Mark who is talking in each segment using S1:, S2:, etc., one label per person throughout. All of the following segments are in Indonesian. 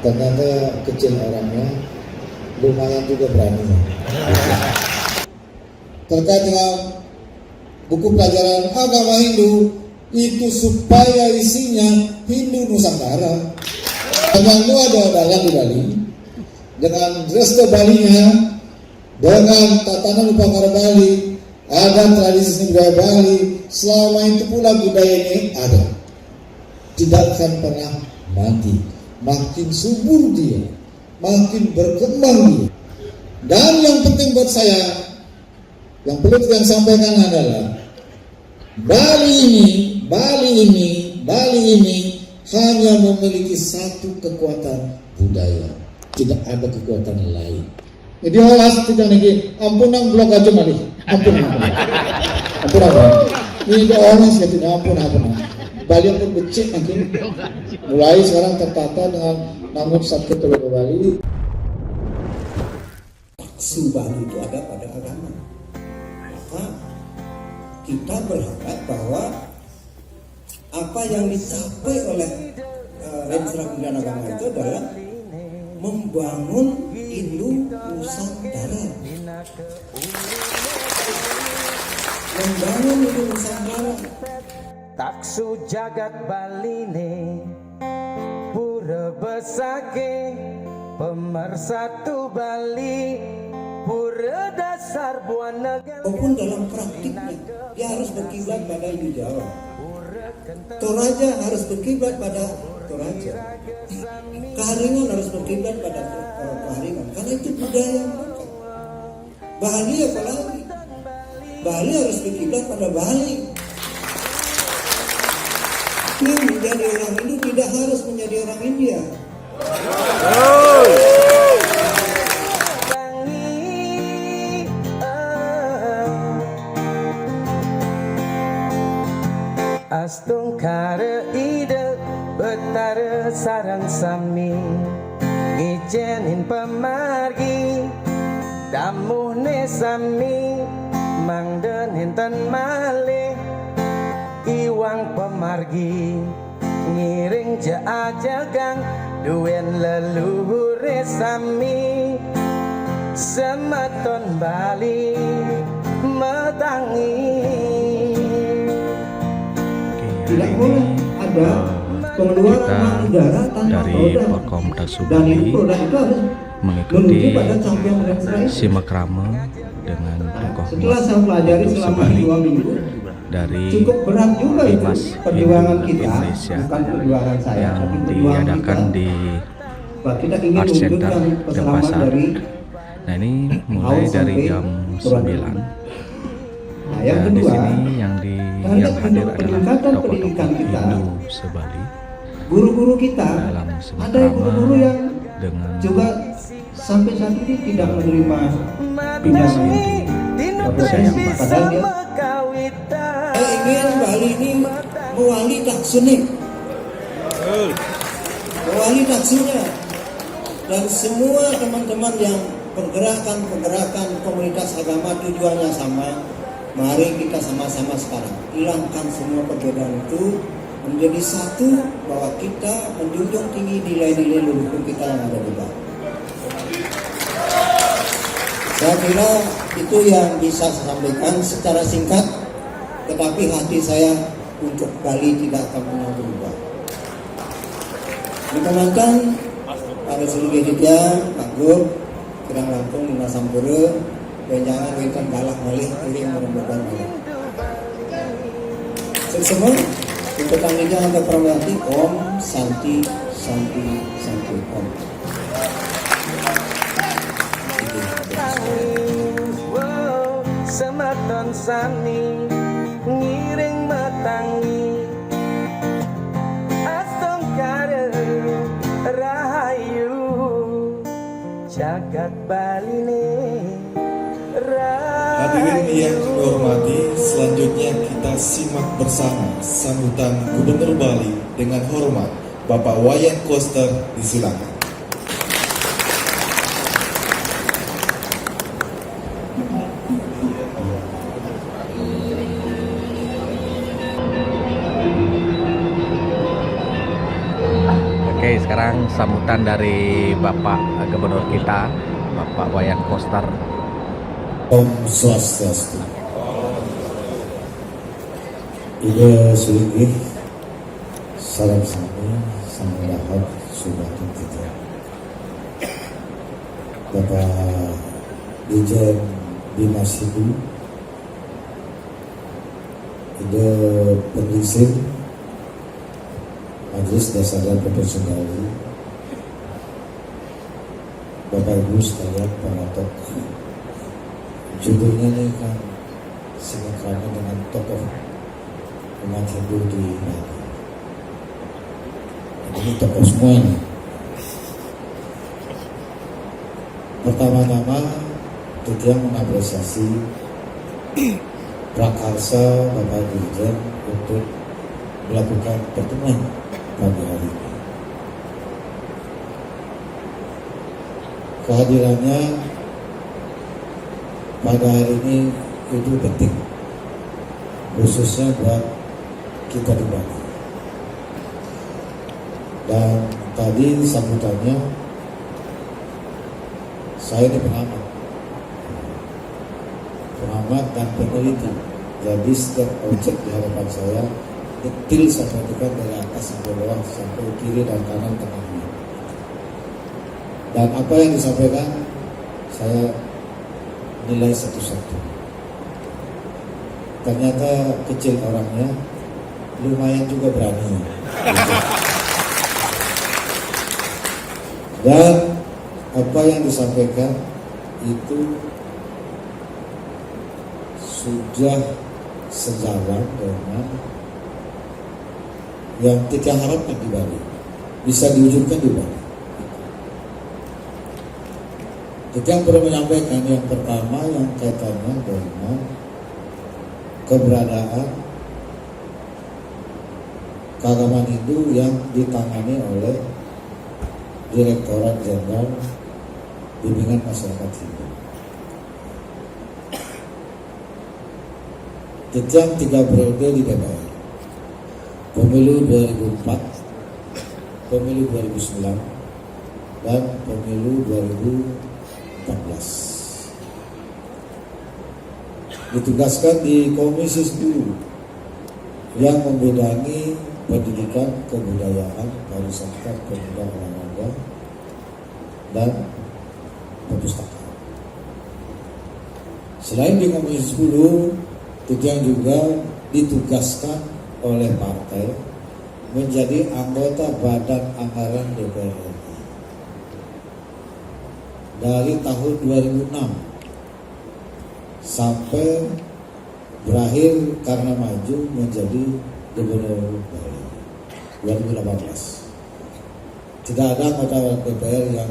S1: ternyata kecil orangnya, lumayan juga berani. Terkait dengan buku pelajaran agama Hindu, itu supaya isinya Hindu Nusantara. Yang itu ada dalang di Bali, dengan resto Balinya, dengan tatanan upacara Bali, ada tradisi budaya Bali. Selama itu pula budaya ini ada, tidak akan pernah mati. Makin subur dia, makin berkembang dia. Dan yang penting buat saya, yang perlu kita sampaikan adalah Bali ini hanya memiliki satu kekuatan budaya, tidak ada kekuatan lain. Jadi olas tidak lagi ampunan blok aja malih, ampun apa? Ini olas ya tidak ampun. Bali pun becek nanti. Mulai sekarang tertata dengan namun satu terlalu Bali.
S2: Subah itu ada pada agama. Maka kita berharap bahwa apa yang dicapai oleh Rencana Pendidikan Agama itu adalah membangun Hindu Nusantara. Membangun Hindu Nusantara.
S3: Taksu jagat Baline, pura besake, pemersatu Bali, pura dasar buana.
S2: Maupun dalam praktiknya, dia harus berkiblat pada Hindu Jawa. Toraja harus berkiblat pada Toraja. Keharingan harus berkiblat pada Keharingan, karena itu budaya mereka. Bali apalagi, Bali harus berkiblat pada Bali. Menjadi orang Hindu tidak harus menjadi orang India.
S3: Astung kare ide betara sarang sami, ngijenin pemargi damuhne sami, mangden tan malih iwang pemargi, ngiring jajagang duen leluhure sami, semeton Bali metangi.
S2: Tidak boleh ada pengeluaran udara tanpa
S4: dari
S2: produk.
S4: Porkomda
S2: Dan
S4: Subali
S2: itu produk itu harus
S4: mengikuti
S2: menuju pada campion referensi.
S4: simakrama dengan tokoh
S2: Setelah saya pelajari
S4: Hindu
S2: selama
S4: Subali
S2: 2 minggu,
S4: dari
S2: cukup berat juga itu
S4: Bimas
S2: perjuangan
S4: Hindu
S2: kita,
S4: Indonesia
S2: bukan perjuangan saya,
S4: yang
S2: tapi perjuangan
S4: diadakan
S2: kita.
S4: di
S2: Bahwa kita ingin
S4: Art Center
S2: mewujudkan keselamatan
S4: Denpasar.
S2: dari
S4: Nah ini mulai
S2: awal
S4: dari
S2: sampai
S4: jam
S2: Purwakarta.
S4: 9.
S2: Nah, yang
S4: Nah, di
S2: kedua,
S4: sini yang
S2: terhadap
S4: hadir adalah
S2: peningkatan
S4: tokoh-tokoh
S2: pendidikan kita,
S4: Hindu Subali
S2: guru-guru kita,
S4: dalam
S2: ada guru-guru yang
S4: dengan
S2: juga sampai saat ini tidak menerima
S4: Bimas
S2: pinjaman
S4: Hindu Indonesia yang baru.
S2: padahal dia saya ingin Bali ini mewali taksunik, mewali taksunya, dan semua teman-teman yang pergerakan komunitas agama tujuannya sama. Mari kita sama-sama sekarang hilangkan semua perbedaan itu menjadi satu, bahwa kita menjunjung tinggi nilai-nilai leluhur kita yang ada di Bali. Saya kira itu yang bisa saya sampaikan secara singkat, tetapi hati saya untuk Bali tidak akan pernah berubah. Rekan-rekan, Pak Resuli Geditya, Pak Gub, Kedang Lampung, Nina Sampura, dan jangan wetan galak malih, ini merembukan malih. Semua, kita tandingnya angka Pramati, Om, Santi, Om.
S3: Semeton sami, ngiring metangi, astung kare rahayu, jagat Baline rahayu.
S5: Hadirin yang dihormati, selanjutnya kita simak bersama sambutan Gubernur Bali dengan hormat. Bapak Wayan Koster, disilakan.
S4: Oke, sekarang sambutan dari Bapak Gubernur kita, Bapak Wayan Koster.
S1: Om Swastiastu. Ida Sulingih, salam sami, salam lahap, subatun kita. Bapak Dirjen Bimas Hidu, Ida Pendidik Majelis Dasar dan Profesional, Bapak Ibu sekalian para tokoh. Judulnya ini kan sinkronis dengan tokoh umat Hindu di Bali. Ini tokoh semua ini. Pertama-tama kita mengapresiasi prakarsa Bapak Dirjen untuk melakukan pertemuan pagi hari ini. Kehadirannya pada hari ini itu penting, khususnya buat kita di Bali. Dan tadi sambutannya, saya ini pengamat dan peneliti. Jadi setiap objek di hadapan saya detil saya perhatikan dari atas sampai bawah, sampai kiri dan kanan tengahnya. Dan apa yang disampaikan saya nilai satu-satu. Ternyata kecil orangnya, lumayan juga berani. Dan apa yang disampaikan itu sudah sejalan dengan yang kita harapkan di Bali, bisa diwujudkan di Bali. Kita perlu menyampaikan yang pertama yang kaitannya dengan keberadaan keagamaan Hindu yang ditangani oleh Direktorat Jenderal Bimbingan Masyarakat Hindu. Kita 3 periode di DPR, pemilu 2004, pemilu 2009, dan pemilu 2014. Ditugaskan di Komisi 10 yang membidangi pendidikan, kebudayaan, pariwisata, pemuda, olahraga, dan perpustakaan. Selain di Komisi 10, kita juga ditugaskan oleh partai menjadi anggota Badan Anggaran DPR RI dari tahun 2006 sampai berakhir karena maju menjadi Gubernur Bali 2018. Tidak ada anggota DPR yang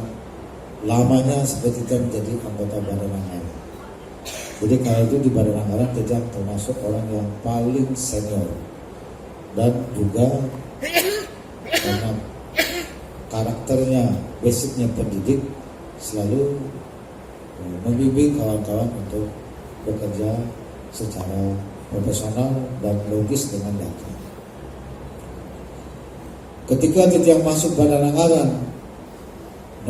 S1: lamanya seperti kita menjadi anggota Badan Anggaran. Jadi kalau itu di Badan Anggaran kita termasuk orang yang paling senior, dan juga karena karakternya, basicnya pendidik, selalu membimbing kawan-kawan untuk bekerja secara profesional dan logis dengan data. Ketika kita masuk Badan Anggaran,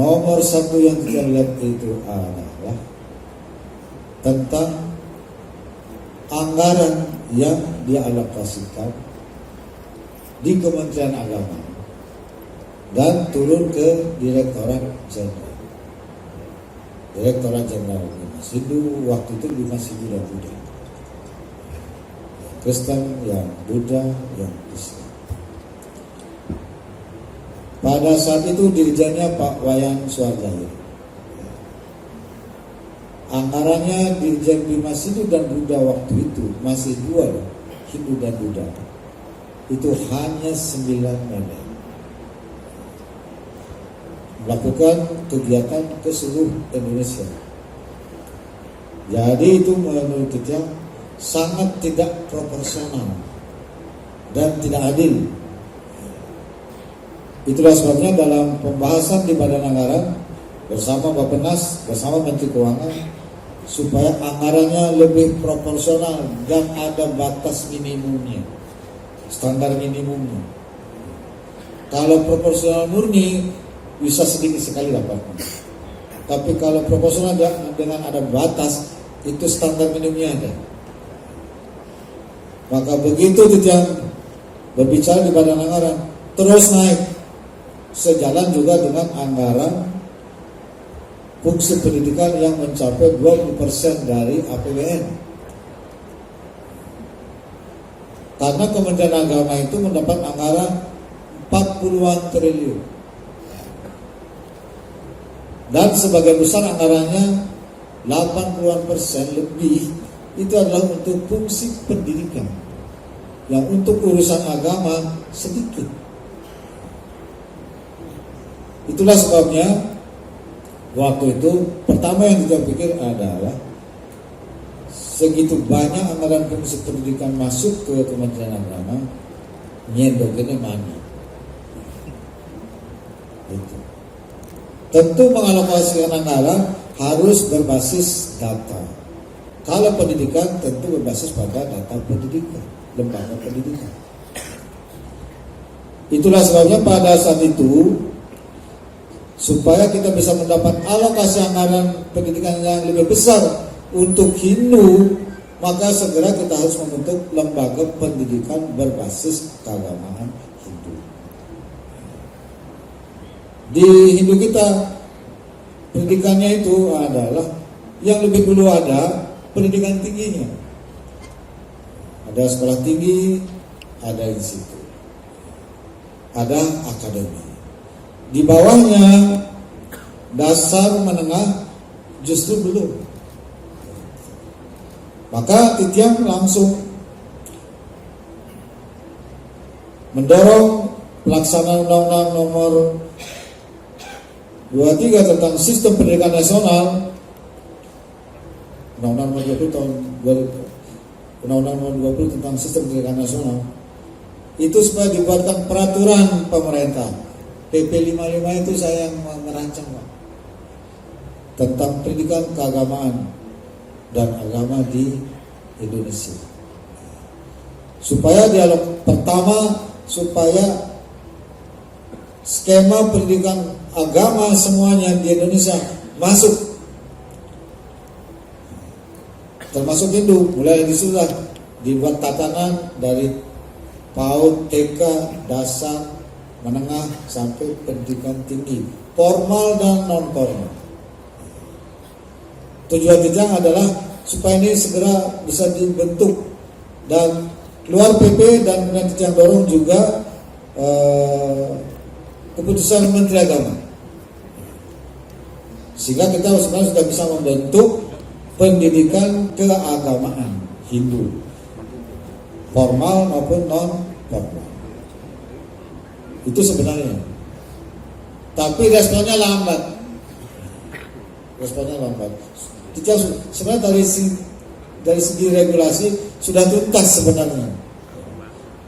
S1: nomor 1 yang kita lihat itu adalah tentang anggaran yang dialokasikan di Kementerian Agama dan turun ke Direktorat Jenderal. Direktorat Jenderal Bimas Hindu, waktu itu Bimas Hindu dan Buddha, yang Kristen, yang Buddha, yang Islam. Pada saat itu dirjennya Pak Wayan Suarjaya. Anggarannya Dirjen Bimas Hindu dan Buddha waktu itu masih 2, Hindu dan Buddha. Itu hanya 9 miliar. Melakukan kegiatan ke seluruh Indonesia. Jadi itu menurut kita sangat tidak proporsional dan tidak adil. Itulah sebabnya dalam pembahasan di Badan Anggaran bersama Bappenas, bersama Menteri Keuangan, supaya anggarannya lebih proporsional dan ada batas minimumnya, standar minimumnya. Kalau proporsional murni bisa sedikit sekali dapatnya. Tapi kalau proporsional dengan ada batas, itu standar minimumnya ada. Maka begitu yang berbicara di badan anggaran terus naik, sejalan juga dengan anggaran fungsi pendidikan yang mencapai 20% dari APBN. Karena Kementerian Agama itu mendapat anggaran 40-an triliun. Dan sebagian besar anggarannya 80% lebih itu adalah untuk fungsi pendidikan. Yang untuk urusan agama sedikit. Itulah sebabnya waktu itu pertama yang kita pikir adalah segitu banyak anggaran fungsi pendidikan masuk ke Kementerian Agama, nyendokinnya mana? Itu. Tentu mengalokasikan anggaran harus berbasis data. Kalau pendidikan tentu berbasis pada data pendidikan, lembaga pendidikan. Itulah sebabnya pada saat itu, supaya kita bisa mendapat alokasi anggaran pendidikan yang lebih besar untuk Hindu, maka segera kita harus membentuk lembaga pendidikan berbasis keagamaan Hindu. Di Hindu kita, pendidikannya itu adalah yang lebih dulu ada pendidikan tingginya. Ada sekolah tinggi, ada institut, ada akademi. Di bawahnya dasar menengah justru belum. Maka Titiang langsung mendorong pelaksanaan Undang-Undang Nomor 23 tentang Sistem Pendidikan Nasional, Undang-Undang Nomor 20 tahun 2000, Undang-Undang Nomor 20 tentang Sistem Pendidikan Nasional, itu supaya dibuatkan peraturan pemerintah. PP 55 itu saya yang merancang, Pak, tentang pendidikan keagamaan dan agama di Indonesia. Supaya dialog pertama, supaya skema pendidikan agama semuanya di Indonesia masuk, termasuk Hindu. Mulai dari sudah dibuat tatanan dari PAUD, TK, dasar, menengah sampai pendidikan tinggi, formal dan non formal. Tujuan Titiang adalah supaya ini segera bisa dibentuk dan keluar PP, dan kemudian Titiang dorong juga keputusan Menteri Agama, sehingga kita sebenarnya sudah bisa membentuk pendidikan keagamaan Hindu, formal maupun non formal. Itu sebenarnya, tapi responnya lambat. Sebenarnya dari segi regulasi sudah tuntas sebenarnya,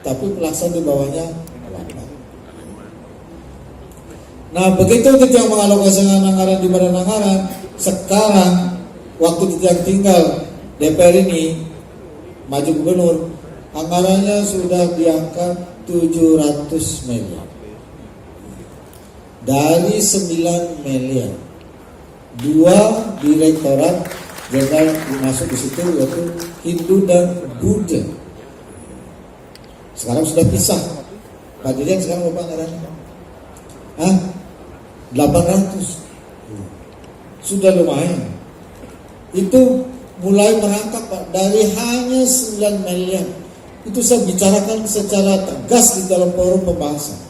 S1: tapi pelaksanaan di bawahnya lambat. Nah, begitu Titiang mengalokasikan anggaran di badan anggaran, sekarang waktu Titiang tinggal DPR ini maju gubernur, anggarannya sudah di angka 700 miliar dari 9 miliar. 2 direktorat jenderal masuk di situ, yaitu Hindu dan Buddha. Sekarang sudah pisah. Pak Dirjen sekarang berapa anggarannya? 800. Sudah lumayan. Itu mulai merangkak, Pak, dari hanya 9 miliar. Itu saya bicarakan secara tegas di dalam forum pembahasan,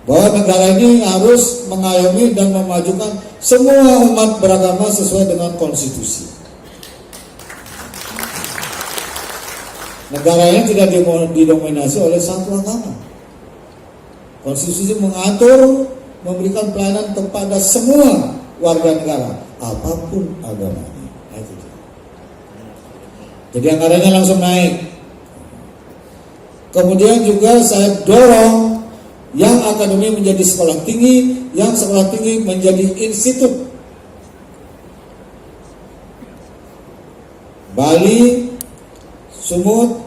S1: bahwa negara ini harus mengayomi dan memajukan semua umat beragama sesuai dengan konstitusi. Negara ini tidak didominasi oleh satu agama. Konstitusi mengatur memberikan pelayanan kepada semua warga negara, apapun agamanya. Jadi anggarannya langsung naik. Kemudian juga saya dorong yang akademi menjadi sekolah tinggi, yang sekolah tinggi menjadi institut. Bali, Sumut,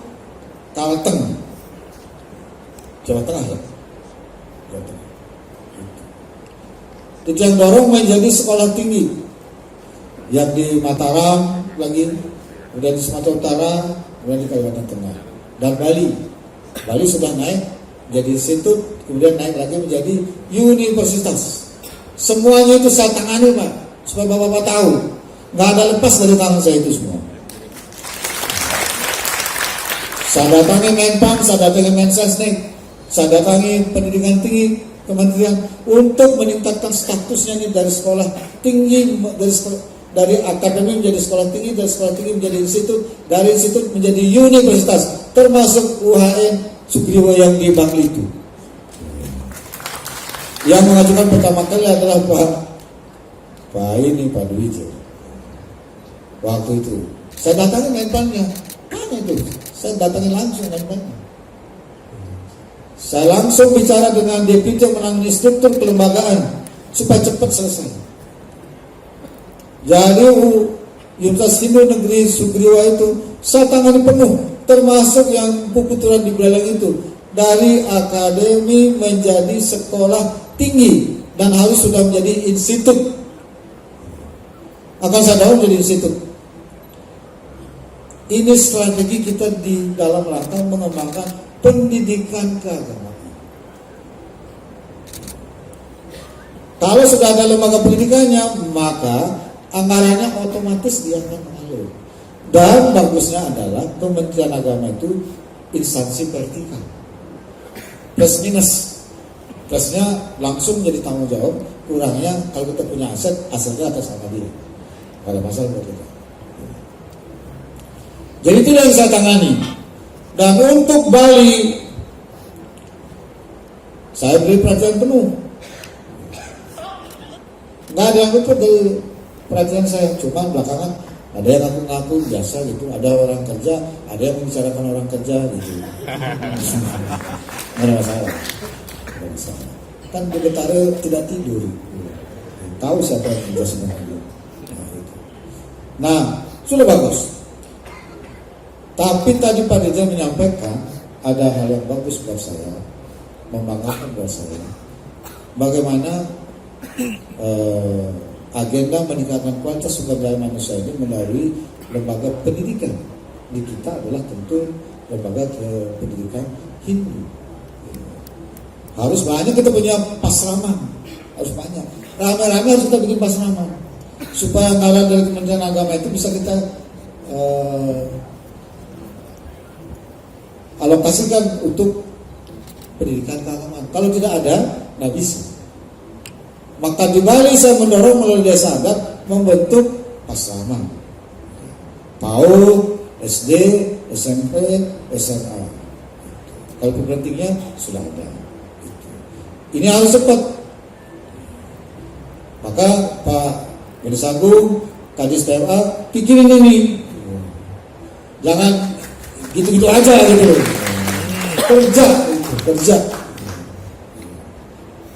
S1: Kalteng. Jawa Tengah ya. Jawa Tengah. Itu yang dorong menjadi sekolah tinggi yang di Mataram lagi, kemudian di Sumatera Utara, kemudian di Kalimantan Tengah dan Bali. Bali sudah naik jadi institut, kemudian naik lagi menjadi universitas. Semuanya itu saya tangani Pak, supaya Bapak-Bapak tahu, nggak ada lepas dari tangan saya itu semua. Saya datangi Menpam, saya datangi Mensesnek, saya datangi pendidikan tinggi, kementerian untuk meningkatkan statusnya ini dari sekolah tinggi, dari akademi menjadi sekolah tinggi, dari sekolah tinggi menjadi institut, dari institut menjadi universitas, termasuk UHN Sugriwo yang di Bangli itu. Yang mengajukan pertama kali adalah Pak Dwi Ije. Waktu itu saya datangi Menpamnya, mana itu? Saya datangi langsung Menpamnya. Saya langsung bicara dengan DPT yang menangani struktur kelembagaan supaya cepat selesai. Jadi Universitas Hindu Negeri Sugriwa itu saya tangani penuh, termasuk yang buku turun di Belalang itu, dari akademi menjadi sekolah tinggi dan harus sudah menjadi institut. Akan saya dorong menjadi institut. Ini strategi kita di dalam rangka mengembangkan pendidikan keagamaan. Kalau sudah ada lembaga pendidikannya, maka anggarannya otomatis dia akan mengalir. Dan bagusnya adalah Kementerian Agama itu instansi vertikal. Plus minus. Plusnya langsung menjadi tanggung jawab, kurangnya kalau kita punya asetnya atas nama dia. Kalau masalah buat kita. Jadi itu yang saya tangani. Dan untuk Bali, saya beri perhatian penuh. Nggak ada yang luput dari perhatian saya. Cuma belakangan ada yang ngaku-ngaku biasa gitu. Ada orang kerja, ada yang membicarakan orang kerja gitu. Nggak ada masalah. Kan di Betara tidak tidur. Tahu siapa yang kerja sebenarnya. Nah, sudah bagus. Tapi tadi Pak Dirjen menyampaikan ada hal yang bagus buat saya, membanggakan buat saya. Bagaimana agenda meningkatkan kualitas sumber daya manusia ini melalui lembaga pendidikan. Di kita adalah tentu lembaga pendidikan Hindu. Harus banyak kita punya pasraman, harus banyak. Rame-rame harus kita bikin pasraman supaya anggaran dari Kementerian Agama itu bisa kita alokasikan untuk pendidikan keagamaan. Kalau tidak ada, nggak bisa. Maka di Bali saya mendorong melalui desa adat membentuk pasraman, PAUD, SD, SMP, SMA. Kalau perguruan tingginya sudah ada. Ini harus cepat. Maka Pak Gadis Agung, Kadis PMA, pikirin ini. Jangan gitu-gitu aja gitu. Kerja.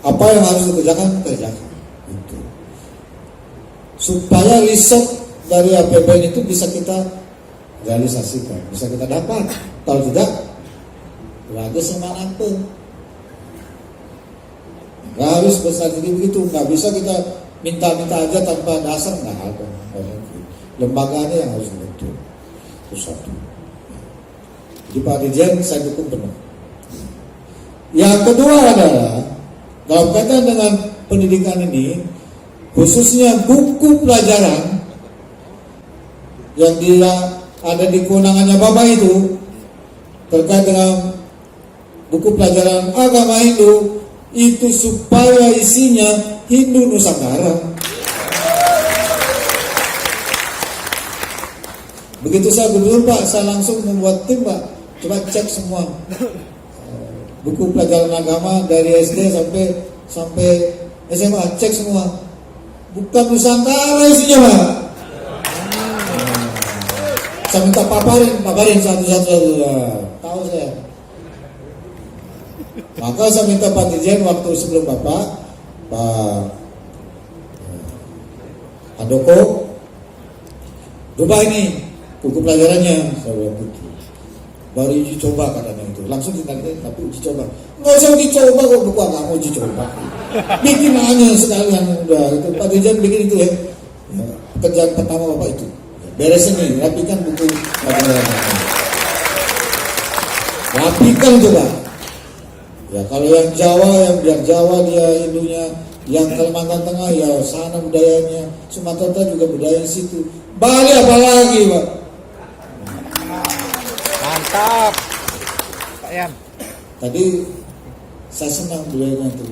S1: Apa yang harus dikerjakan, kerjakan. Gitu. Supaya riset dari APBN itu bisa kita realisasikan, bisa kita dapat. Kalau tidak, berada semana pun. Nggak harus berstrategi begitu, nggak bisa kita minta-minta aja tanpa dasar, nggak ada. Lembaganya yang harus dibentuk. Itu satu. Jadi Pak Dirjen saya dukung penuh. Yang kedua adalah dalam kaitan dengan pendidikan ini, khususnya buku pelajaran yang dia ada di kewenangannya Bapak itu terkait dengan buku pelajaran agama Hindu itu supaya isinya Hindu Nusantara. Begitu saya gubernur Pak, saya langsung membuat tim Pak, coba cek semua buku pelajaran agama dari SD sampai SMA, cek semua. Bukan Nusantara isinya Pak. Saya minta paparin satu-satu. Tahu saya. Maka saya minta Pak Dirjen waktu sebelum Bapak, Pak Handoko, coba ini buku pelajarannya, saya bilang gitu. Baru uji coba katanya itu, langsung ditanya tapi uji coba. Nggak usah dicoba kok, buku nggak mau dicoba. Bikin aja sekalian udah itu. Pak Dirjen bikin itu ya. Pekerjaan pertama Bapak itu. Beresin nih, rapikan buku. Rapikan coba. Ya kalau yang Jawa, yang biar Jawa dia Hindunya, yang Kalimantan Tengah ya sana budayanya, Sumatera Utara juga budaya situ. Bali apalagi Pak.
S4: Mantap. Pak Yan.
S1: Tadi saya senang beliau itu.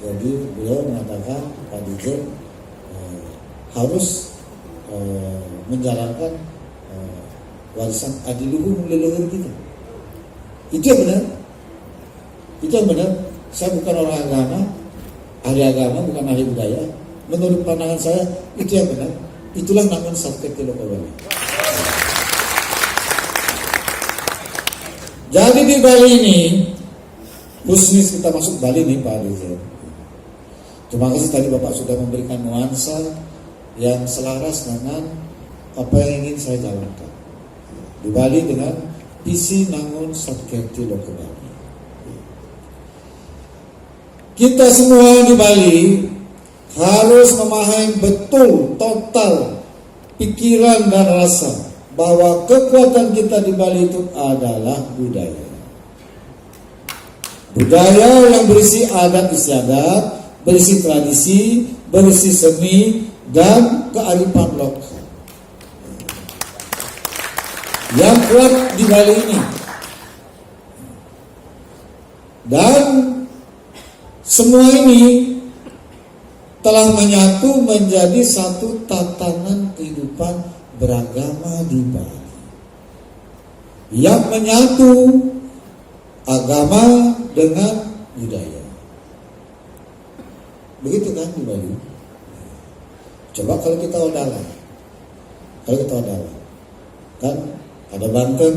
S1: Jadi beliau mengatakan Pak Dirjen harus menjalankan warisan adiluhur leluhur kita. Itu yang benar. Itu yang benar. Saya bukan orang agama, ahli agama, bukan ahli budaya. Menurut pandangan saya itu yang benar. Itulah namanya Satketi Lokabali. Jadi di Bali ini, khusus kita masuk Bali nih Pak Dirjen. Terima kasih tadi Bapak sudah memberikan nuansa yang selaras dengan apa yang ingin saya jalankan di Bali dengan visi Nangun Satketi Lokabali. Kita semua di Bali harus memahami betul total pikiran dan rasa bahwa kekuatan kita di Bali itu adalah budaya. Budaya yang berisi adat istiadat, berisi tradisi, berisi seni dan kearifan lokal. Yang kuat di Bali ini. Dan semua ini telah menyatu menjadi satu tatanan kehidupan beragama di Bali yang menyatu agama dengan budaya. Begitu kan di Bali? Coba kalau kita dalam, kan ada Banten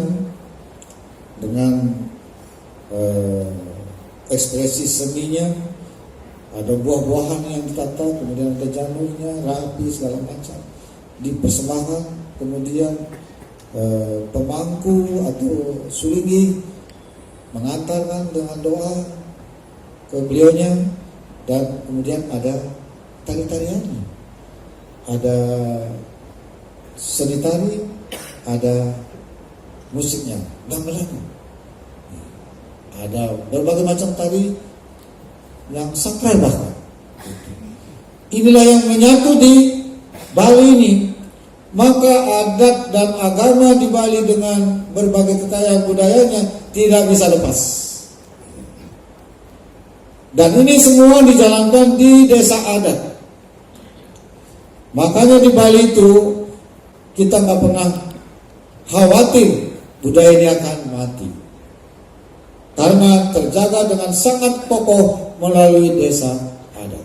S1: dengan ekspresi seninya, ada buah-buahan yang ditata, kemudian ada janurnya, rapi segala macam dipersembahkan, kemudian pemangku atau sulingi mengantarkan dengan doa ke beliaunya, dan kemudian ada tari-tariannya, ada seni tari, ada musiknya, gamelannya, ada berbagai macam tari yang sakral bahkan. Inilah yang menyatu di Bali ini. Maka adat dan agama di Bali dengan berbagai kekayaan budayanya tidak bisa lepas. Dan ini semua dijalankan di desa adat. Makanya di Bali itu kita nggak pernah khawatir budaya ini akan mati, karena terjaga dengan sangat kokoh melalui desa adat.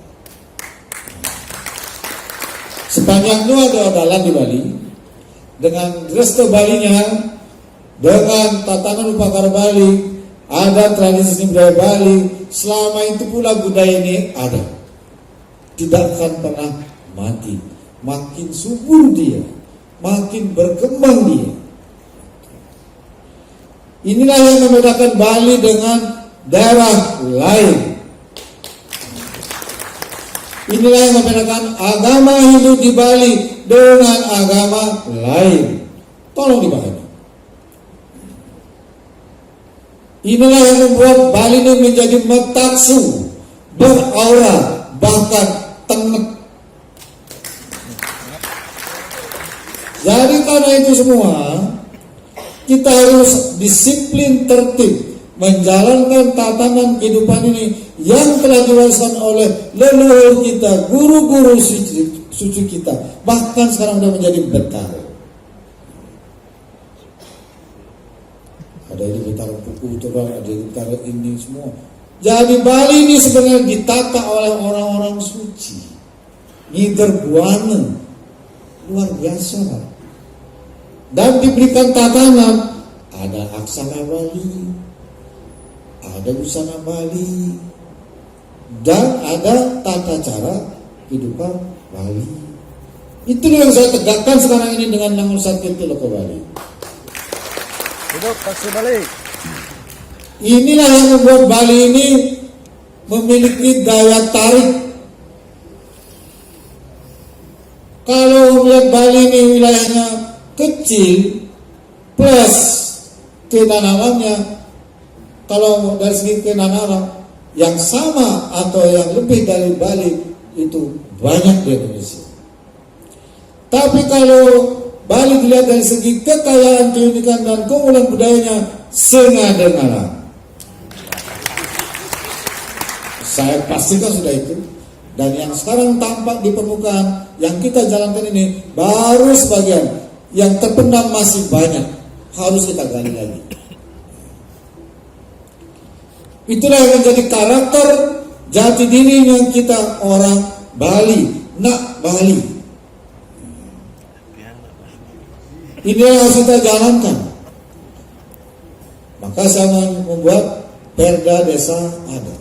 S1: Sepanjang Nusa Dalan di Bali, dengan Resto Balinya, dengan tatanan Upakara Bali, ada tradisi seni budaya Bali, selama itu pula budaya ini ada, tidak akan pernah mati. Makin subur dia, makin berkembang dia. Inilah yang membedakan Bali dengan daerah lain. Inilah yang membedakan agama Hindu di Bali dengan agama lain. Tolong dipahami. Inilah yang membuat Bali ini menjadi metaksu, beraura, bahkan tengek. Jadi karena itu semua, kita harus disiplin tertib menjalankan tatanan kehidupan ini yang telah diwariskan oleh leluhur kita, guru-guru suci kita, bahkan sekarang sudah menjadi betara. Ada ini betara Puku Utara, ada ini betara ini semua. Jadi Bali ini sebenarnya ditata oleh orang-orang suci, Ngider Buana, luar biasa. Dan diberikan tatanan, ada aksara Bali, ada busana Bali, dan ada tata cara kehidupan Bali. Itulah yang saya tegakkan sekarang ini dengan Nangun Satketi Lokabali.
S4: Hidup Taksi Bali.
S1: Inilah yang membuat Bali ini memiliki daya tarik. Kalau melihat Bali ini wilayahnya kecil plus kenanamannya, kalau dari segi kenanaman yang sama atau yang lebih dari Bali itu banyak di Indonesia. Tapi kalau Bali dilihat dari segi kekayaan, keunikan dan keunggulan budayanya senada. Saya pastikan sudah itu. Dan yang sekarang tampak di permukaan yang kita jalankan ini baru sebagian. Yang terpendam masih banyak, harus kita gali lagi. Itulah yang menjadi karakter jati diri yang kita orang Bali, nak Bali. Ini yang harus kita jalankan. Maka saya membuat Perda Desa Adat.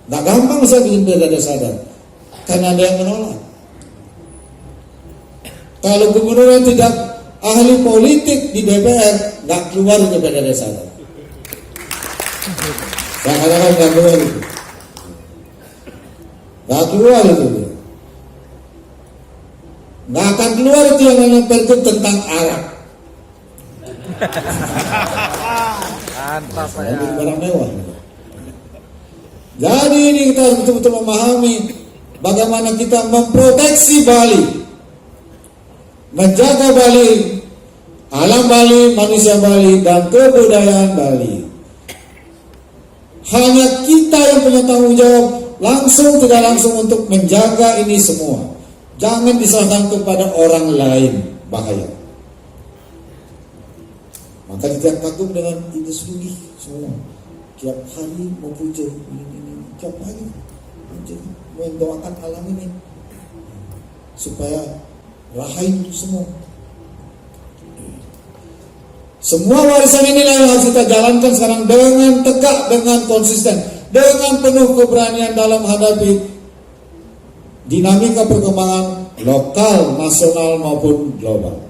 S1: Nah, gampang saya bikin Perda Desa Adat, karena ada yang menolak. Kalau gubernur yang tidak ahli politik di DPR, nggak keluar dari Perda Desa Adat. Saya katakan nggak keluar itu. Nggak keluar itu. Nggak akan keluar itu yang namanya Pergub tentang Arab.
S4: Mantap
S1: Saya beli barang mewah. Jadi ini kita harus betul-betul memahami bagaimana kita memproteksi Bali, menjaga Bali, alam Bali, manusia Bali, dan kebudayaan Bali. Hanya kita yang punya tanggung jawab langsung tidak langsung untuk menjaga ini semua. Jangan diserahkan kepada orang lain, bahaya. Maka kita kagum dengan ini sendiri semua. Tiap hari memuja ini, tiap hari mendoakan alam ini supaya rahayu semua. Semua warisan inilah yang harus kita jalankan sekarang dengan tegak, dengan konsisten, dengan penuh keberanian dalam menghadapi dinamika perkembangan lokal, nasional maupun global.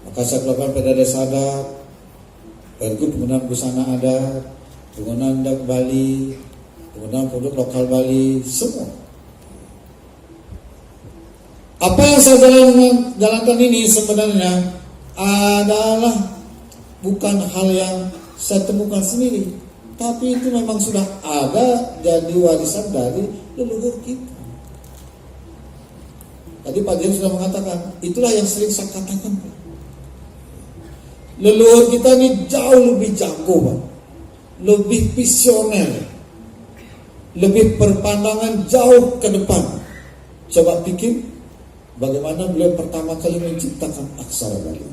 S1: Maka saya keluarkan Perda Desa Adat, Pergub penggunaan busana adat, penggunaan dak Bali, penggunaan produk lokal Bali, semua. Apa yang saya jalankan ini sebenarnya adalah bukan hal yang saya temukan sendiri, tapi itu memang sudah ada jadi warisan dari leluhur kita. Tadi Pak Jen sudah mengatakan, itulah yang sering saya katakan. Leluhur kita ini jauh lebih jago, Pak. Lebih visioner, lebih berpandangan jauh ke depan. Coba pikir bagaimana beliau pertama kali menciptakan aksara Bali.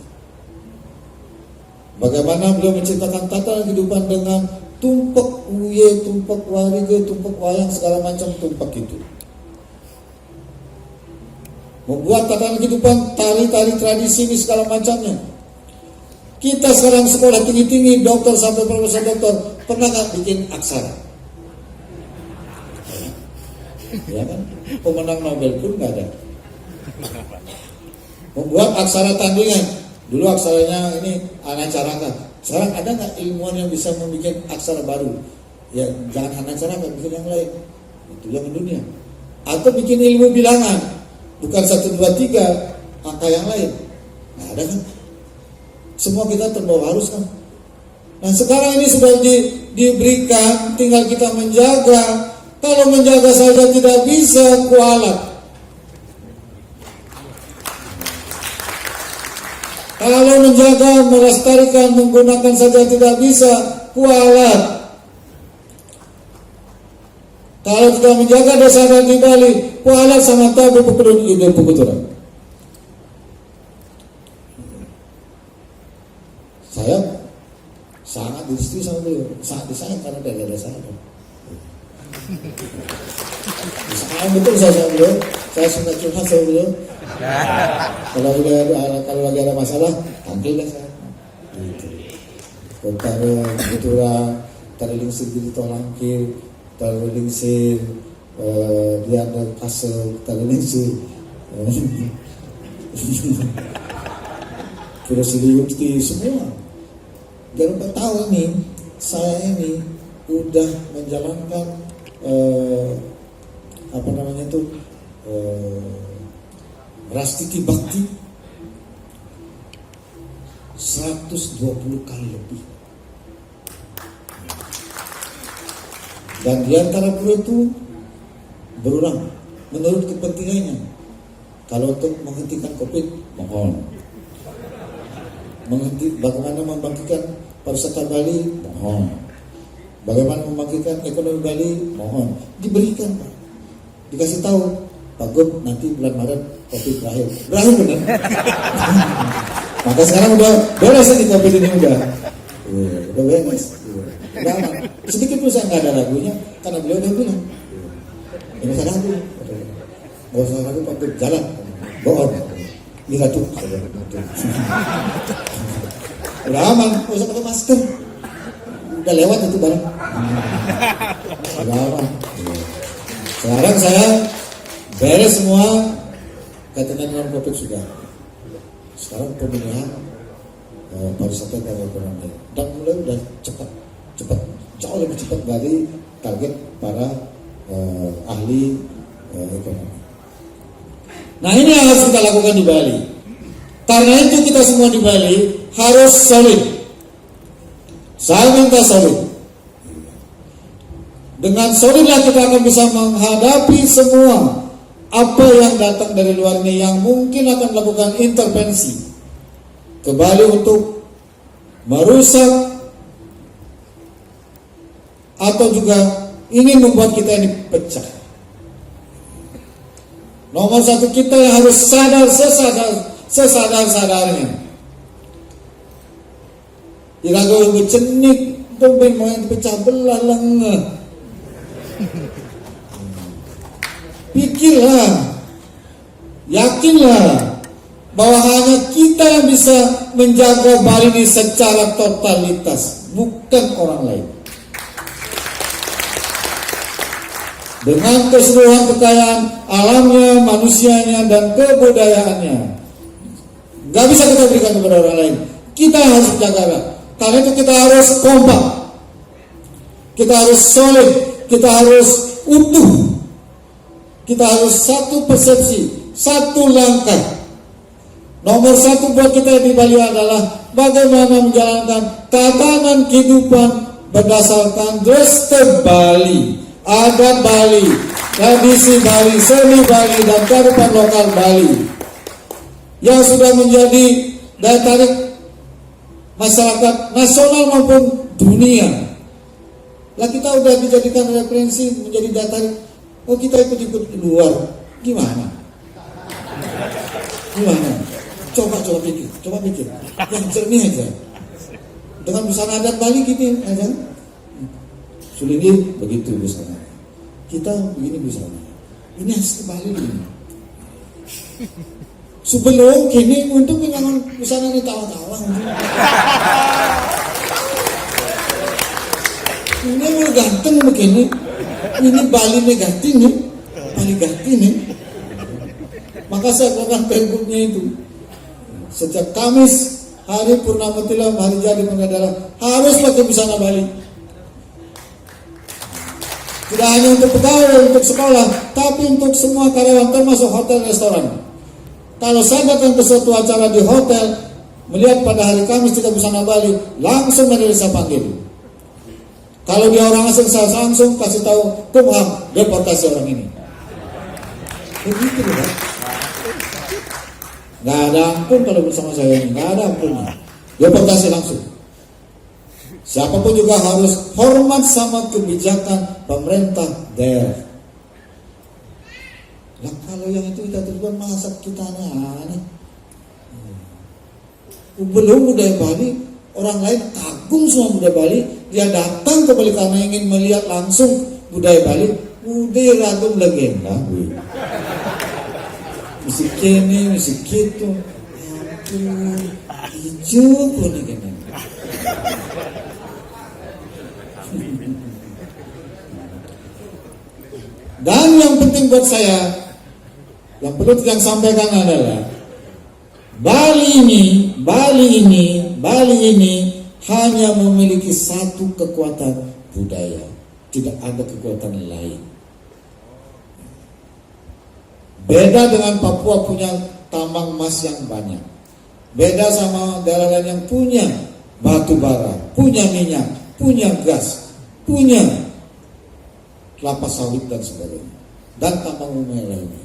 S1: Bagaimana beliau menciptakan tatanan kehidupan dengan tumpak uye, tumpak warige, tumpak wayang, segala macam tumpak itu. Membuat tatanan kehidupan, tari-tari tradisi ini segala macamnya. Kita sekarang sekolah tinggi-tinggi, dokter sampai profesor dokter, pernah nggak bikin aksara? Ya kan? Pemenang Nobel pun nggak ada. Membuat aksara tandingan, dulu aksaranya ini Anacaraka. Sekarang ada nggak ilmuwan yang bisa membuat aksara baru? Ya jangan Anacaraka, bikin yang lain. Itu yang dunia. Atau bikin ilmu bilangan, bukan 1, 2, 3, angka yang lain. Nah, ada kan? Semua kita terbawa arus kan. Nah sekarang ini sudah diberikan, tinggal kita menjaga. Kalau menjaga saja tidak bisa, kualat. Kalau menjaga, melestarikan, menggunakan saja tidak bisa, kualat. Kalau kita menjaga desa adat di Bali, kualat sama tabu pekerjaan ide peketuran. Saya sangat disetujui sama beliau, sangat disayang karena dia ada desa adat. Disayang betul saya sama beliau, saya suka curhat sama beliau. Kalau lagi ada masalah, tampil deh saya. Taruh kebetulan, taruh lingsir di tolangkir, taruh lingsir, dia ada kasel, taruh lingsir. filosofi Yukti semua. Dan 4 tahun ini saya ini udah menjalankan Rastiti Bakti 120 kali lebih. Dan di antara beliau itu berulang menurut kepentingannya. Kalau untuk menghentikan COVID, mohon. Bagaimana membangkitkan pariwisata Bali, mohon. Bagaimana membangkitkan ekonomi Bali, mohon. Diberikan, Pak. Dikasih tahu, Pak Gub, nanti bulan Maret COVID berakhir. Berakhir benar. Maka sekarang udah beres nih COVID ini udah beres. Udah aman. Sedikit pun saya nggak ada lagunya karena beliau udah bilang, ini saya ragu. Gak usah ragu, Pak Gub, jalan. Bohong. Ini ratu. Udah aman, gak usah pakai masker. Udah lewat itu barang. Udah aman. Sekarang saya beres semua kaitannya dengan COVID sudah. Sekarang pemilihan pariwisata dan ekonomi dan mulai udah cepat, jauh lebih cepat dari target para ahli ekonomi. Nah, ini yang harus kita lakukan di Bali. Karena itu kita semua di Bali harus solid. Saya minta solid. Dengan solidlah kita akan bisa menghadapi semua apa yang datang dari luar ini yang mungkin akan melakukan intervensi ke Bali untuk merusak atau juga ingin membuat kita ini pecah. Nomor satu, kita yang harus sadar sesadar-sadarnya. Tidak boleh bercenik, dompet main pecah belah lengah. Pikirlah, yakinlah bahwa hanya kita yang bisa menjaga Bali ini secara totalitas, bukan orang lain. Dengan keseluruhan kekayaan alamnya, manusianya, dan kebudayaannya, gak bisa kita berikan kepada orang lain. Kita yang harus menjaga. Karena itu kita harus kompak, kita harus solid, kita harus utuh, kita harus satu persepsi, satu langkah. Nomor satu buat kita di Bali adalah bagaimana menjalankan tatanan kehidupan berdasarkan Dresta Bali, adat Bali, tradisi Bali, seni Bali, dan kearifan lokal Bali yang sudah menjadi daya tarik masyarakat nasional maupun dunia. Lah kita udah dijadikan referensi, menjadi daya tarik. Oh, kita ikut-ikut di luar, gimana? Coba pikir, yang jernih aja. Dengan busana adat Bali gitu aja. Sulinggi begitu busana. Kita begini busana. Ini asli Bali ini. Sebelum kini untuk menyangan busana ini tawa-tawa. Ini mau ganteng begini. Ini Bali negatif nih. Bali ganti nih. Maka saya keluarkan Facebooknya itu. Sejak Kamis hari Purnama Tilam, hari jadi Mengadalah, harus pakai busana Bali. Tidak hanya untuk pegawai, untuk sekolah, tapi untuk semua karyawan termasuk hotel restoran. Kalau saya datang ke suatu acara di hotel, melihat pada hari Kamis tidak busana Bali, langsung dari saya panggil. Kalau dia orang asing, saya langsung kasih tahu, Kumham, deportasi orang ini. Begitu kan? Gak ada ampun kalau bersama saya ini, gak ada ampunnya. Deportasi langsung. Siapapun juga harus hormat sama kebijakan pemerintah daerah. Nah, kalau yang itu kita terima, masa kita aneh-aneh. Belum budaya Bali, orang lain kagum semua budaya Bali, dia datang ke Bali karena ingin melihat langsung budaya Bali. Udah ragam legenda, misi kene, misi gitu. Ampun, hijau pun ini. Dan yang penting buat saya, yang perlu yang sampaikan adalah Bali ini hanya memiliki satu kekuatan budaya, tidak ada kekuatan lain. Beda dengan Papua punya tambang emas yang banyak. Beda sama daerah lain yang punya batu bara, punya minyak, punya gas, punya kelapa sawit dan sebagainya, dan tambang umum lainnya.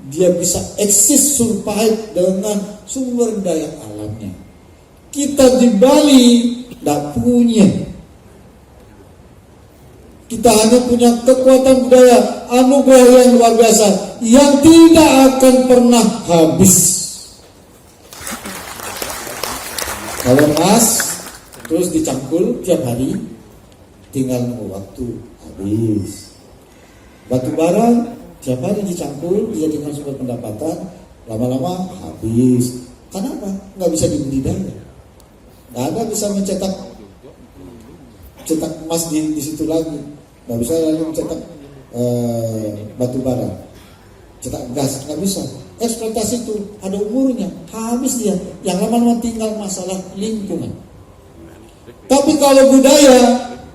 S1: Dia bisa eksis survive dengan sumber daya alamnya. Kita di Bali tidak punya. Kita hanya punya kekuatan budaya, anugerah yang luar biasa, yang tidak akan pernah habis. Kalau emas terus dicangkul tiap hari, tinggal nunggu waktu habis. Batu bara tiap hari dicangkul, dia dengan sumber pendapatan, lama-lama habis. Kenapa? Nggak bisa dibudidaya. Nggak ada bisa mencetak emas di situ lagi. Nggak bisa lagi mencetak batu bara, cetak gas, nggak bisa. Eksploitasi itu ada umurnya, habis dia. Yang lama-lama tinggal masalah lingkungan. Tapi kalau budaya,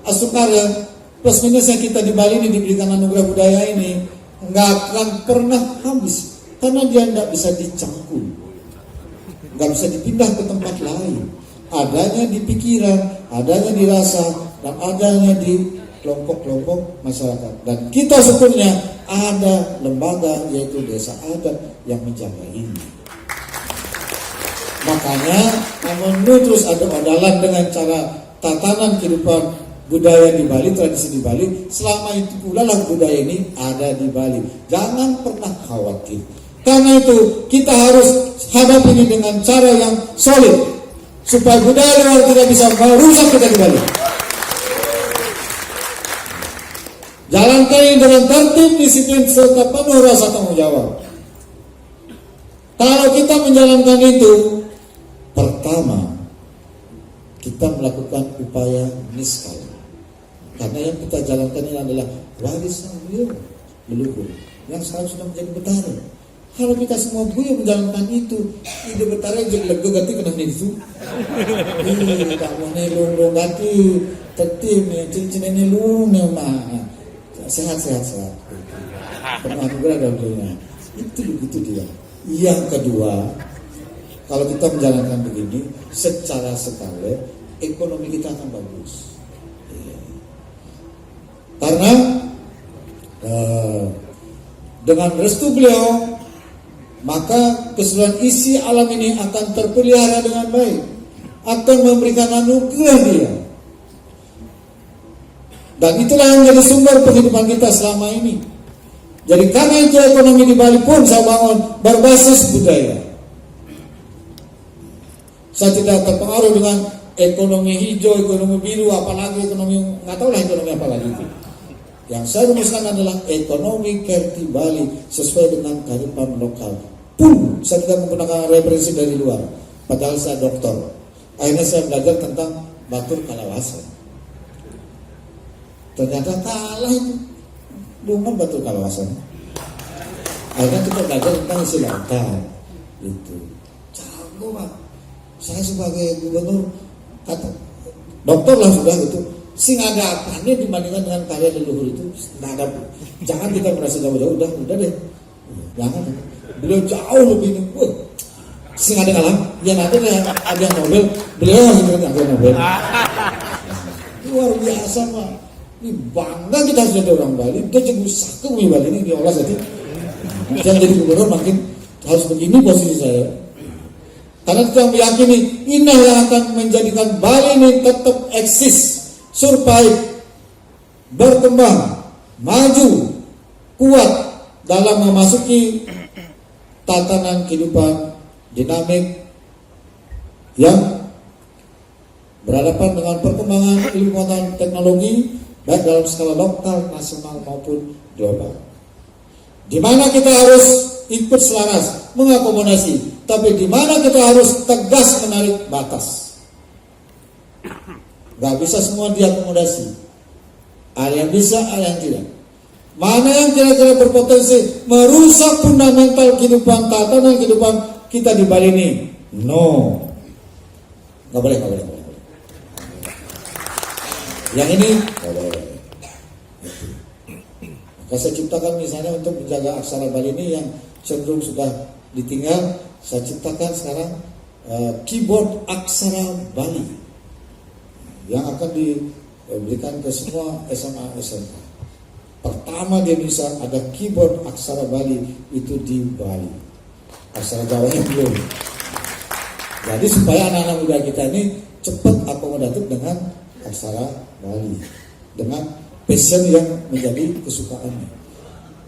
S1: Asukarya, plus minusnya kita di Bali ini diberikan anugerah budaya ini nggak akan pernah habis, karena dia nggak bisa dicangkul, nggak bisa dipindah ke tempat lain. Adanya di pikiran, adanya di rasa, dan adanya di kelompok-kelompok masyarakat. Dan kita syukurnya ada lembaga yaitu desa adat yang menjaga ini. Makanya namun terus ada adalan dengan cara tatanan kehidupan budaya di Bali, tradisi di Bali. Selama itu pula lah budaya ini ada di Bali. Jangan pernah khawatir. Karena itu kita harus hadapi ini dengan cara yang solid, supaya budaya luar tidak bisa merusak kita di Bali. Jalankan ini dengan tertib, disiplin, serta penuh rasa tanggung jawab. Kalau kita menjalankan itu, pertama kita melakukan upaya niskala. Karena yang kita jalankan ini adalah warisan beliau leluhur yang sekarang sudah menjadi betara. Kalau kita semua beliau menjalankan itu, ide betara jadi lega ganti kena itu. Tak mau nelung ganti tertib nih, cincin ini lung memang sehat. Penuh anugerah dan dunia. Itu begitu dia. Yang kedua, kalau kita menjalankan begini, secara sekali ekonomi kita akan bagus. Karena dengan restu beliau, maka keseluruhan isi alam ini akan terpelihara dengan baik, akan memberikan anugerah dia. Dan itulah yang menjadi sumber penghidupan kita selama ini. Jadi karena itu ekonomi di Bali pun saya bangun berbasis budaya. Saya tidak terpengaruh dengan ekonomi hijau, ekonomi biru, apalagi ekonomi nggak tahu lah ekonomi apa lagi itu. Yang saya rumuskan adalah ekonomi Kerti Bali sesuai dengan kearifan lokal. Pun saya tidak menggunakan referensi dari luar. Padahal saya doktor. Akhirnya saya belajar tentang Batur Kalawasa. Ternyata kalah itu dengan Batur Kalawasa. Akhirnya kita belajar tentang istilah lokal. Itu jago Pak. Saya sebagai gubernur kata dokter lah sudah gitu. Sing ada apanya dibandingkan dengan karya leluhur itu, nggak ada. Jangan kita merasa jauh-jauh, udah deh, jangan. Beliau jauh lebih, sing ada kalah, yang ada Nobel, beliau masih ada Nobel. Luar biasa Pak. Ini bangga kita sudah ada orang Bali, kita juga saku di Bali ini diolah jadi. Jangan jadi gubernur makin harus begini posisi saya. Karena kita meyakini inilah yang akan menjadikan Bali ini tetap eksis, survive, berkembang, maju, kuat dalam memasuki tatanan kehidupan dinamik yang berhadapan dengan perkembangan ilmu pengetahuan teknologi baik dalam skala lokal, nasional maupun global. Di mana kita harus ikut selaras, mengakomodasi, tapi di mana kita harus tegas menarik batas. Gak bisa semua diakomodasi. Ada yang bisa, ada yang tidak. Mana yang kira-kira berpotensi merusak fundamental kehidupan, tatanan kehidupan kita di Bali ini, No, nggak boleh. Yang ini nggak boleh. Maka saya ciptakan misalnya untuk menjaga aksara Bali ini yang cenderung sudah ditinggal, saya ciptakan sekarang keyboard aksara Bali yang akan diberikan ke semua SMA SMK. Pertama di Indonesia ada keyboard aksara Bali itu di Bali. Aksara Jawanya belum. Jadi supaya anak-anak muda kita ini cepat akomodatif dengan aksara Bali, dengan passion yang menjadi kesukaannya.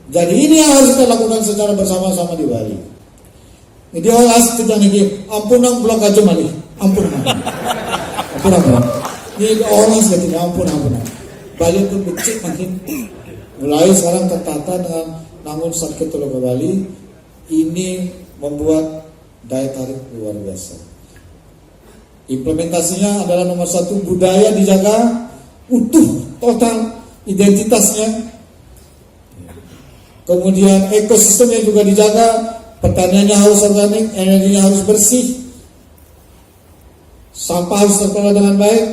S1: Jadi ini yang harus kita lakukan secara bersama-sama di Bali. Ini olas tidak nih, ampunang bulan kajo malih, ampunang. Ini orang sudah tidak ampunang. Bali pun becik makin. Mulai sekarang tertata dengan Nangun Sakit Tologa Bali, ini membuat daya tarik luar biasa. Implementasinya adalah nomor 1, budaya dijaga utuh, total identitasnya. Kemudian ekosistemnya juga dijaga, pertaniannya harus organik, energinya harus bersih, sampah harus terkelola dengan baik.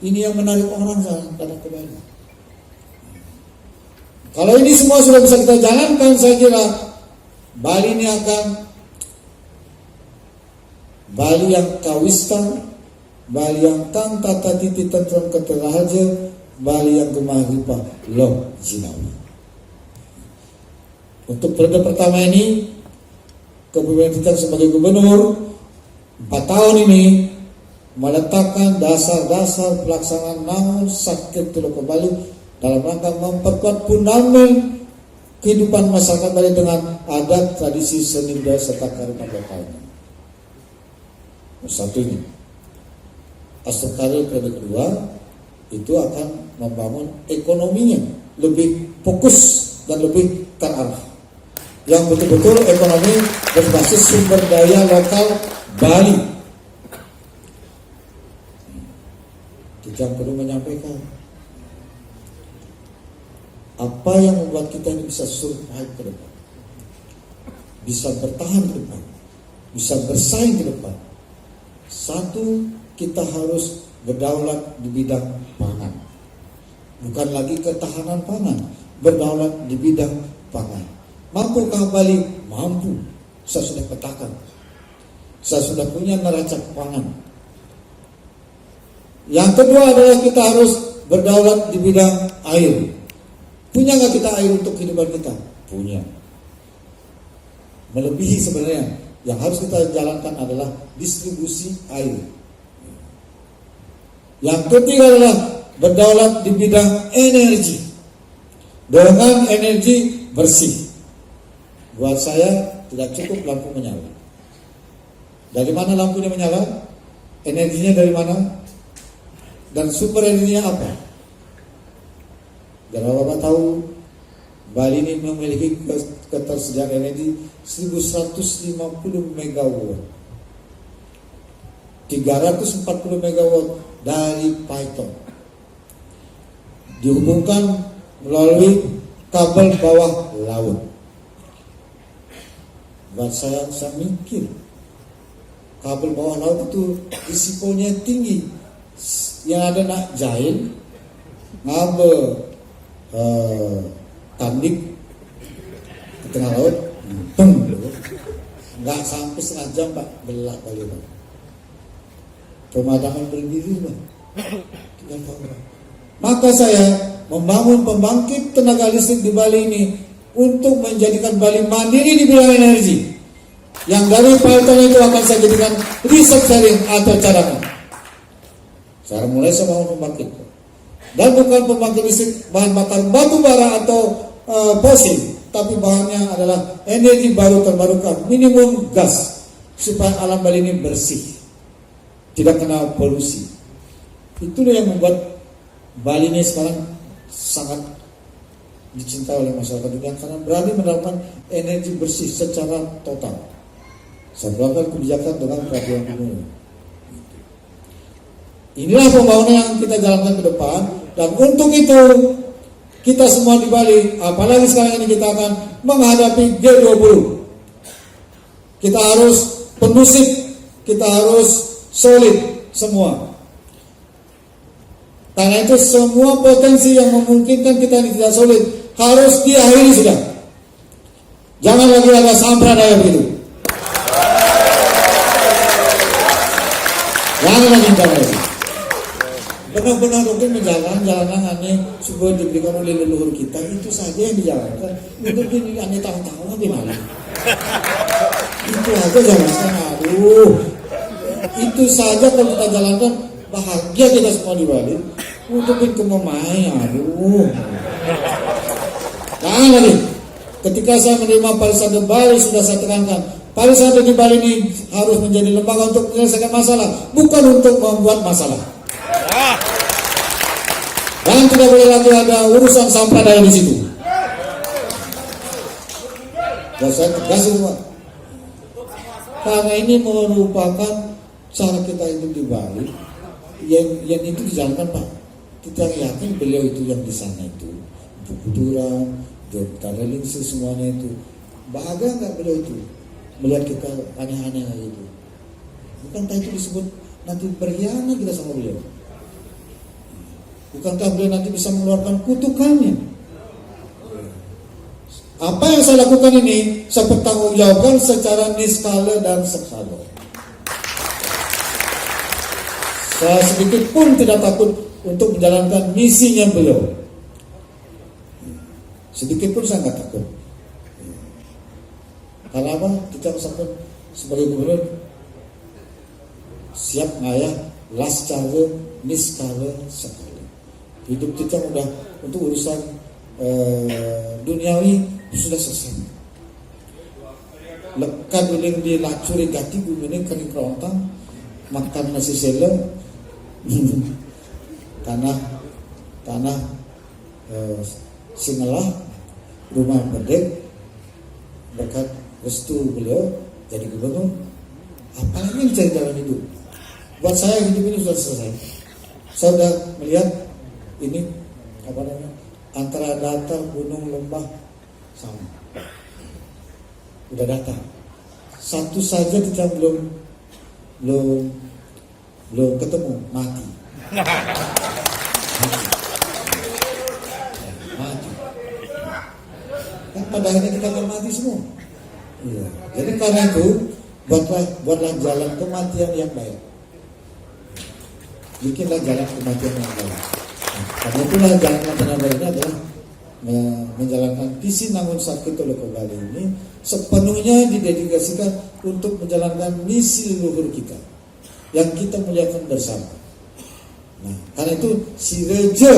S1: Ini yang menarik orang datang ke Bali. Kalau ini semua sudah bisa kita jalankan, saya kira Bali ini akan Bali yang kawista, Bali yang tang tata titi tentram keterahaja, Bali yang gemahipah loh jinawi. Untuk periode pertama ini kepemimpinan sebagai gubernur 4 tahun ini meletakkan dasar-dasar pelaksanaan Nangun Sakit Tologa Bali dalam rangka memperkuat fundament kehidupan masyarakat Bali dengan adat, tradisi, seni budaya serta kearifan lokalnya. Satunya, Astrokari periode kedua itu akan membangun ekonominya lebih fokus dan lebih terarah, yang betul-betul ekonomi berbasis sumber daya lokal Bali. Kita perlu menyampaikan apa yang membuat kita ini bisa survive ke depan, bisa bertahan ke depan, bisa bersaing ke depan. 1, kita harus berdaulat di bidang pangan. Bukan lagi ketahanan pangan, berdaulat di bidang pangan. Mampukah Bali? Mampu. Saya sudah petakan. Saya sudah punya neraca pangan. Yang kedua adalah kita harus berdaulat di bidang air. Punya nggak kita air untuk kehidupan kita? Punya. Melebihi sebenarnya. Yang harus kita jalankan adalah distribusi air. Yang ketiga adalah berdaulat di bidang energi dengan energi bersih. Buat saya tidak cukup lampu menyala. Dari mana lampunya menyala? Energinya dari mana? Dan sumber energinya apa? Dan Bapak tahu Bali ini memiliki ketersediaan energi 1150 megawatt, 340 megawatt dari Python, dihubungkan melalui kabel bawah laut. Buat saya mikir kabel bawah laut itu risikonya tinggi. Yang ada nak jahil ngabel tandik di tengah laut, nggak sampai setengah jam Pak, belak kali Pak. Pemadaman berdiri Pak. Maka saya membangun pembangkit tenaga listrik di Bali ini untuk menjadikan Bali mandiri di bidang energi. Yang dari Python itu akan saya jadikan research sharing atau cadangan. Saya mulai saya bangun pembangkit. Dan bukan pembangkit listrik bahan bakar batu bara atau fosil, tapi bahannya adalah energi baru terbarukan, minimum gas, supaya alam Bali ini bersih, tidak kena polusi. Itulah yang membuat Bali ini sekarang sangat dicintai oleh masyarakat dunia karena berani menerapkan energi bersih secara total. Saya melakukan kebijakan dengan peraturan gubernur. Inilah pembangunan yang kita jalankan ke depan, dan untuk itu kita semua di Bali, apalagi sekarang ini kita akan menghadapi G20. kita harus kondusif, kita harus solid semua. Karena itu semua potensi yang memungkinkan kita ini tidak solid harus diakhiri sudah. Jangan lagi ada sampradaya begitu. Jangan lagi. Benar-benar mungkin menjalankan aneh supaya diberikan oleh leluhur kita, itu saja yang dijalankan. Untuk ini aneh tahu-tahu gimana? Itu aja jalankan. Aduh, itu saja kalau kita jalankan, bahagia kita semua di Bali. Untukin ke Mamai, aduh. Jangan lagi. Ketika saya menerima pariwisata Bali, sudah saya tekankan, pariwisata di Bali ini harus menjadi lembaga untuk menyelesaikan masalah, bukan untuk membuat masalah. Dan tidak boleh lagi ada urusan sampradaya di situ. Dan saya tegas itu, Pak. Karena ini merupakan cara kita hidup di Bali yang itu dijalankan, Pak. Kita yakin beliau itu yang di sana itu, Bukuduran, Tarelingsi semuanya itu. Bahagia nggak beliau itu melihat kita aneh-aneh itu? Bukankah itu disebut nanti berkhianat kita sama beliau? Bukankah beliau nanti bisa mengeluarkan kutukannya? Apa yang saya lakukan ini saya bertanggungjawabkan secara niskala dan sekala. Saya sedikit pun tidak takut untuk menjalankan misinya beliau. Sedikit pun saya nggak takut. Karena apa? Kita sampai sebagai gubernur siap ngayah lascara niskala sekala. Hidup kita udah untuk urusan duniawi sudah selesai. Lekat uling di lacuri gati bumi kering kerontang, makan nasi sele, tanah singelah, rumah bedek, berkat restu beliau jadi gubernur. Apalagi mencari jalan hidup. Buat saya hidup ini sudah selesai. Saya sudah melihat ini apa namanya, antara datar, gunung, lembah sama. Udah datang. Satu saja kita belum ketemu, mati. Mati. Kan pada akhirnya kita akan mati semua. Iya. Jadi karena itu buatlah jalan kematian yang baik. Bikinlah jalan kematian yang baik. Karena itulah jalan kematian yang baik ini adalah menjalankan visi Namun Sakit oleh Bali ini sepenuhnya didedikasikan untuk menjalankan misi leluhur kita yang kita muliakan bersama. Nah, karena itu si Reja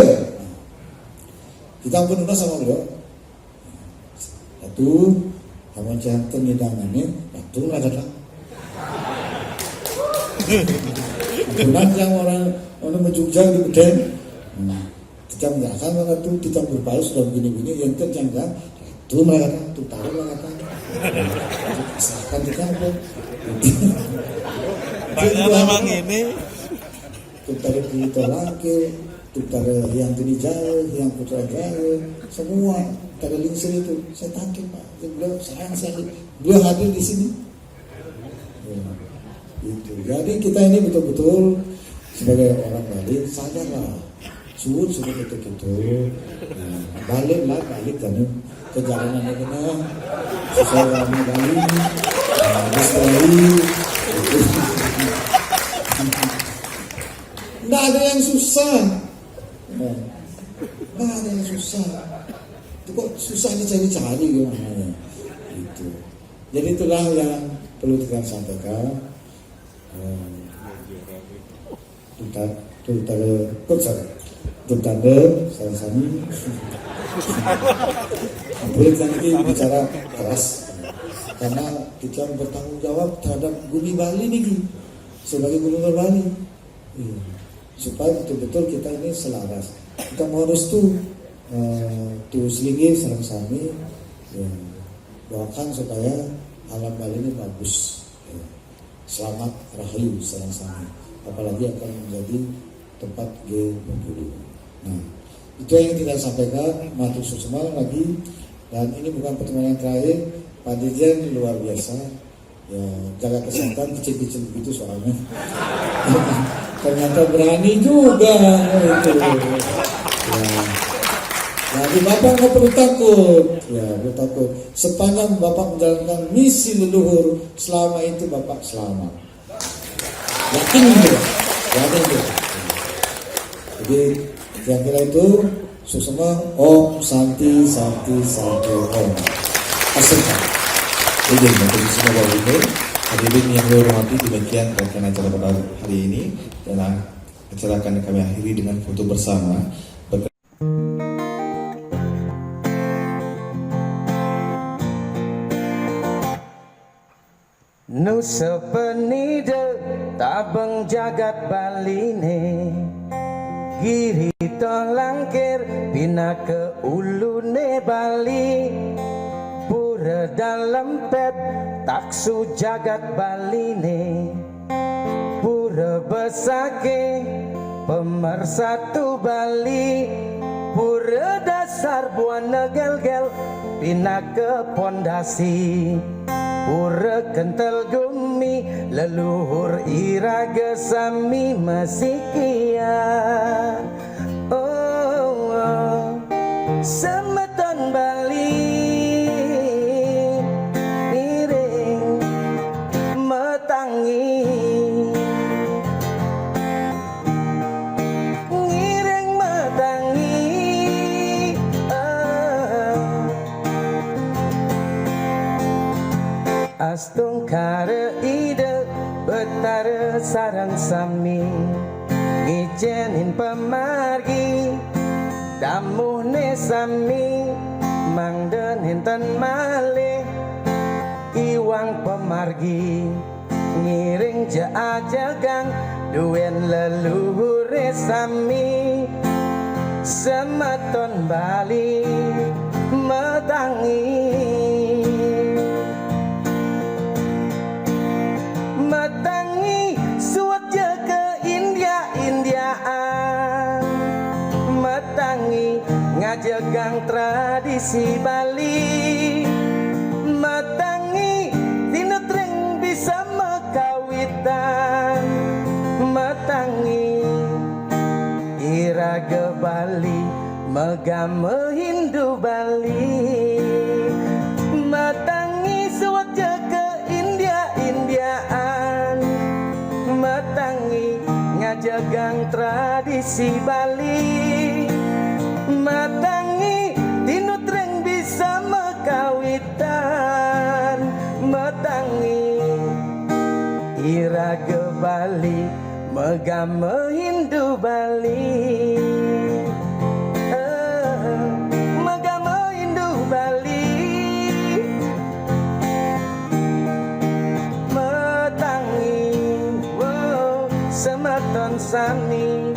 S1: kita ampun sama beliau. Satu, kamu jangan hidangannya, satu lah kata. Bukan yang orang menjujang di Beden. Kita nggak akan waktu kita berpalu sudah begini-begini yang terjangkau itu mereka kata, itu tahu lah kata. Silahkan kita apa?
S5: Memang ini.
S1: Kita itu lagi, kita yang gini jauh, yang putra jauh, semua kita lingsir itu. Saya tangkap Pak, beliau sayang sekali, beliau hadir di sini. Itu. Jadi kita ini betul-betul sebagai orang Bali sadarlah. Suruh betul-betul balik kan ke jalanan yang kena sesuai dengan Bali Bali. Nggak ada yang susah, nggak ada yang susah. Itu kok susah dicari-cari gimana itu. Jadi itulah yang perlu kita sampaikan. Terutama salah satu boleh nanti bicara keras karena kita bertanggung jawab terhadap bumi Bali nih sebagai gubernur Bali, supaya betul-betul kita ini selaras. Kita harus tuh selingi sarang sami doakan supaya alam Bali ini bagus, selamat rahayu sarang sami, apalagi akan menjadi tempat G20. Nah, itu yang kita sampaikan. Matur suwun lagi, dan ini bukan pertemuan yang terakhir. Pak Dirjen luar biasa, Ya, jaga kesehatan kecil-kecil begitu soalnya. Ternyata berani juga itu. Ya. Jadi Bapak nggak perlu takut, ya perlu takut. Sepanjang Bapak menjalankan misi leluhur, selama itu Bapak selamat. Yakin gitu, yakin gitu. Jadi yang kira itu semua Om Santi Santi Santi Om. Asal.
S5: Jadi untuk semua Bapak Ibu, hadirin yang kami hormati, demikian rangkaian acara pada hari ini, dan acara akan kami akhiri dengan foto bersama.
S3: Nu sepenida tabeng jagat baline Giri langkir pina ke ulune Bali Pura dalam pet taksu jagat baline Pura besake pemersatu Bali Pura dasar buana gel-gel pina ke pondasi Pura kental gumi leluhur iraga sami masikia Semeton Bali miring metangi ngiring metangi Astung kare ide betara sarang sami Ngijenin pemargi damuhne sami Mangden hinten malih iwang pemargi Ngiring jaajagang duen leluhure sami Semeton Bali metangi Metangi suat je ke India-Indiaan Metangi ngajegang tradisi Bali Metangi tinutring bisa mekawitan Metangi iraga Bali megame Hindu Bali Metangi suat je ke India-Indiaan Metangi ngajagang tradisi Bali Metangi tinutreng bisa mekawitan Metangi iraga Bali megame Hindu Bali Megame Hindu Bali Metangi Semeton sami